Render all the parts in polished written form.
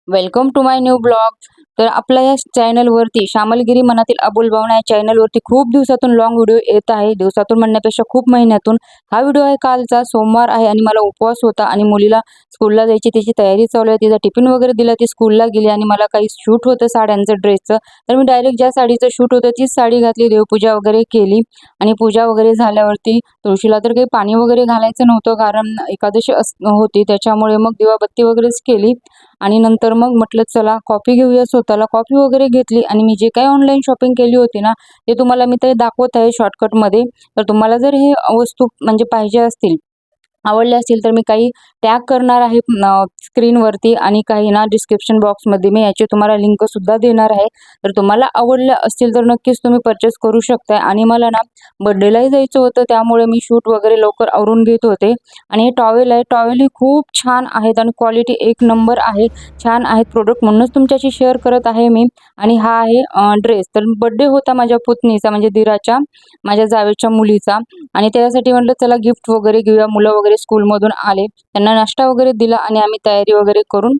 Welcome to my new blog. तर आपल्या या चॅनलवरती श्यामलगिरी मनातील अबोल भावना या चॅनलवरती खूप दिवसातून लॉंग व्हिडिओ येत आहे. दिवसातून म्हणण्यापेक्षा खूप महिन्यातून हा व्हिडिओ आहे. कालचा सोमवार आहे आणि मला उपवास होता आणि मुलीला स्कूलला जायची त्याची तयारी चालू आहे. तिचा टिफिन वगैरे दिला, ती स्कूलला गेली आणि मला काही शूट होतं साड्यांचं, ड्रेसचं. तर मी डायरेक्ट ज्या साडीचं शूट होतं तीच साडी घातली, देवपूजा वगैरे केली आणि पूजा वगैरे झाल्यावरती तुळशीला तर काही पाणी वगैरे घालायचं नव्हतं कारण एकादशी होती, त्याच्यामुळे मग दिवाबत्ती वगैरेच केली. आणि नंतर मग म्हटलं चला कॉफी घेऊया, स्वतःला कॉफी वगैरे घेतली आणि मी जे काही ऑनलाईन शॉपिंग केली होती ना, ते तुम्हाला मी ते दाखवत आहे शॉर्टकटमध्ये. तर तुम्हाला जर हे वस्तू म्हणजे पाहिजे असतील, आवडले असतील, तर मी काही टॅग करणार आहे स्क्रीनवरती आणि काही ना डिस्क्रिप्शन बॉक्समध्ये मी याची तुम्हाला लिंकसुद्धा देणार आहे. तर तुम्हाला आवडल्या असतील तर नक्कीच तुम्ही परचेस करू शकता. आणि मला ना बड्डेलाही जायचं होतं, त्यामुळे मी शूट वगैरे लवकर आवरून घेत होते. आणि हे टॉवेल आहे, टॉवेलही खूप छान आहेत आणि क्वालिटी एक नंबर आहे, छान आहेत प्रोडक्ट, म्हणूनच तुमच्याशी शेअर करत आहे मी. आणि हा आहे ड्रेस. तर बड्डे होता माझ्या पुतणीचा, म्हणजे दिराच्या, माझ्या जावेच्या मुलीचा. आणि त्यासाठी म्हटलं चला गिफ्ट वगैरे घेऊया. मुलं वगैरे स्कूलमधून आले, त्यांना नाश्ता वगैरे दिला आणि आम्ही तयारी वगैरे करून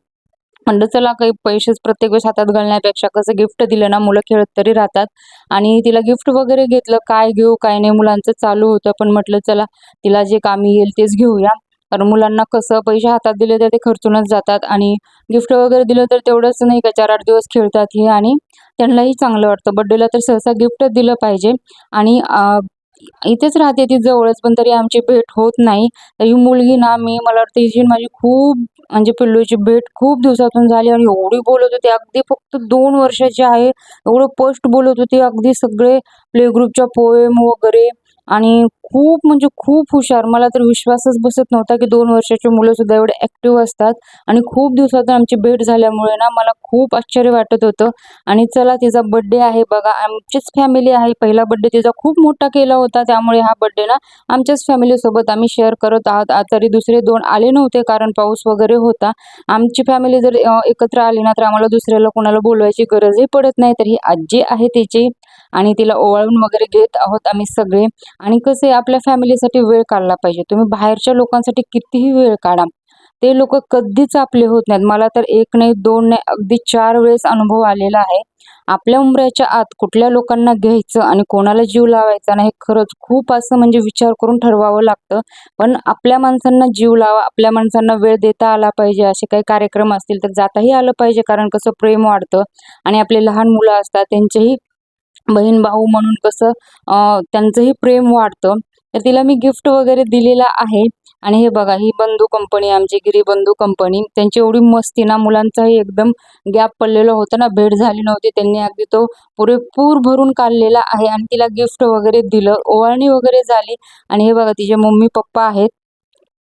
म्हटलं चला काही पैसेच प्रत्येक वेळेस हातात घालण्यापेक्षा कसं गिफ्ट दिलं ना मुलं खेळत तरी राहतात. आणि तिला गिफ्ट वगैरे घेतलं, काय घेऊ काय नाही मुलांचं चालू होतं, पण म्हटलं चला तिला जे कामी येईल तेच घेऊया. कारण मुलांना कसं पैसे हातात दिले तर ते खर्चूनच जातात आणि गिफ्ट वगैरे दिलं तर तेवढंच नाही का 4-8 दिवस खेळतात हे आणि त्यांनाही चांगलं वाटतं. बड्डेला तर सहसा गिफ्टच दिलं पाहिजे. आणि इथेच राहते ती जवळच, पण तरी आमची भेट होत नाही. तर ही मुलगी ना, मला वाटतं हिची आणि माझी खूप म्हणजे पिल्लूची भेट खूप दिवसातून झाली आणि एवढी बोलत होती, अगदी फक्त 2 वर्षाची आहे, एवढं स्पष्ट बोलत होती, अगदी सगळे प्ले ग्रुपच्या पोएम वगैरे. आणि खूप म्हणजे खूप हुशार. मला तर विश्वासच बसत नव्हता की 2 वर्षाची मुलं सुद्धा एवढे ॲक्टिव्ह असतात. आणि खूप दिवसातून आमची भेट झाल्यामुळे ना मला खूप आश्चर्य वाटत होतं. आणि चला तिचा बड्डे आहे बघा, आमचीच फॅमिली आहे. पहिला बड्डे तिचा खूप मोठा केला होता, त्यामुळे हा बड्डे ना आमच्याच फॅमिलीसोबत आम्ही शेअर करत आहोत. तरी दुसरे 2 आले नव्हते कारण पाऊस वगैरे होता. आमची फॅमिली जर एकत्र आली ना, तर आम्हाला दुसऱ्याला कोणाला बोलवायची गरजही पडत नाही. तर ही आजी आहे तिची आणि तिला ओवाळून वगैरे घेत आहोत आम्ही सगळे. आणि कसं आहे, आपल्या फॅमिलीसाठी वेळ काढला पाहिजे. तुम्ही बाहेरच्या लोकांसाठी कितीही वेळ काढा, ते लोकं कधीच आपले होत नाहीत. मला तर 1 नाही, 2 नाही, अगदी 4 वेळेस अनुभव आलेला आहे. आपल्या उंबऱ्याच्या आत कुठल्या लोकांना घ्यायचं आणि कोणाला जीव लावायचा नाही, हे खरंच खूप असं म्हणजे विचार करून ठरवावं लागतं. पण आपल्या माणसांना जीव लावा, आपल्या माणसांना वेळ देता आला पाहिजे. असे काही कार्यक्रम असतील तर जाताही आलं पाहिजे, कारण कसं प्रेम वाढतं. आणि आपले लहान मुलं असतात त्यांचेही बहीण-भाऊ म्हणून कसं त्यांचंही प्रेम वाढतं. तर तिला मी गिफ्ट वगैरे दिलेलं आहे. आणि हे बघा, ही बंधू कंपनी आमची, गिरी बंधू कंपनी. त्यांची एवढी मस्ती ना, मुलांचाही एकदम गॅप पडलेला होता ना, भेट झाली नव्हती. त्यांनी अगदी तो पुरेपूर भरून काढलेला आहे आणि तिला गिफ्ट वगैरे दिलं, ओवाळणी वगैरे झाली. आणि हे बघा तिचे मम्मी-पप्पा आहेत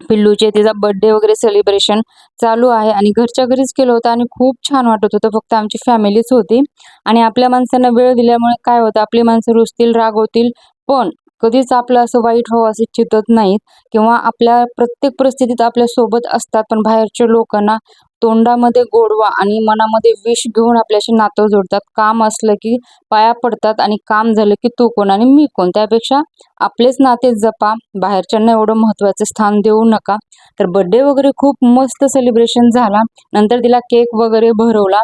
पिल्लूचे. तिचा बर्थडे वगैरे सेलिब्रेशन चालू आहे आणि घरच्या घरीच केलं होतं आणि खूप छान वाटत होतं. फक्त आमची फॅमिलीच होती. आणि आपल्या माणसांना वेळ दिल्यामुळे काय होतं, आपली माणसं रुसतील, रागवतील, पण कधीच आपलं असं वाईट व्हावं असे चितत नाहीत किंवा आपल्या प्रत्येक परिस्थितीत आपल्या सोबत असतात. पण बाहेरच्या लोकांना तोंडामध्ये गोडवा आणि मनामध्ये विष घेऊन आपल्याशी नातं जोडतात. काम असलं की पाया पडतात आणि काम झालं की तू कोण आणि मी कोण. त्यापेक्षा आपलेच नाते जपा, बाहेरच्यांना एवढं महत्त्वाचं स्थान देऊ नका. तर बर्थडे वगैरे खूप मस्त सेलिब्रेशन झाला. नंतर तिला केक वगैरे भरवला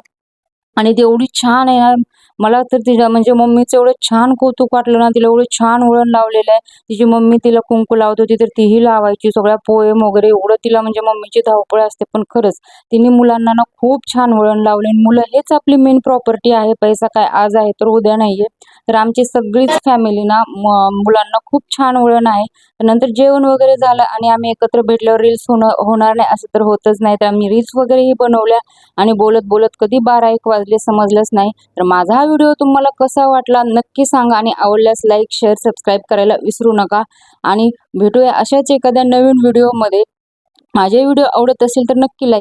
आणि ती एवढी छान आहे ना, मला तर तिच्या म्हणजे मम्मीचं एवढं छान कौतुक वाटलं ना, तिला एवढं छान वळण लावलेलं आहे. तिची मम्मी तिला कुंकू लावत होती, तर तीही लावायची. सगळ्या पोएम वगैरे एवढं तिला म्हणजे मम्मीची धावपळ असते. पण खरंच तिने मुलांना ना खूप छान वळण लावले. मुलं हेच आपली मेन प्रॉपर्टी आहे. पैसा काय आज आहे तर उद्या नाहीये. तर आमची सगळीच फॅमिली ना मुलांना खूप छान वळण आहे. नंतर जेवण वगैरे झालं आणि आम्ही एकत्र भेटल्यावर रील्स होणार नाही असं तर होतच नाही. तर आम्ही रील्स वगैरेही बनवल्या आणि बोलत-बोलत कधी 12-1 वाजले समजलंच नाही. तर माझा हा व्हिडिओ तुम्हाला कसा वाटला नक्की सांगा आणि आवडल्यास लाईक, शेअर, सबस्क्राईब करायला विसरू नका. आणि भेटूया अशाच एखाद्या नवीन व्हिडिओमध्ये. माझे व्हिडिओ आवडत असेल तर नक्की लाईक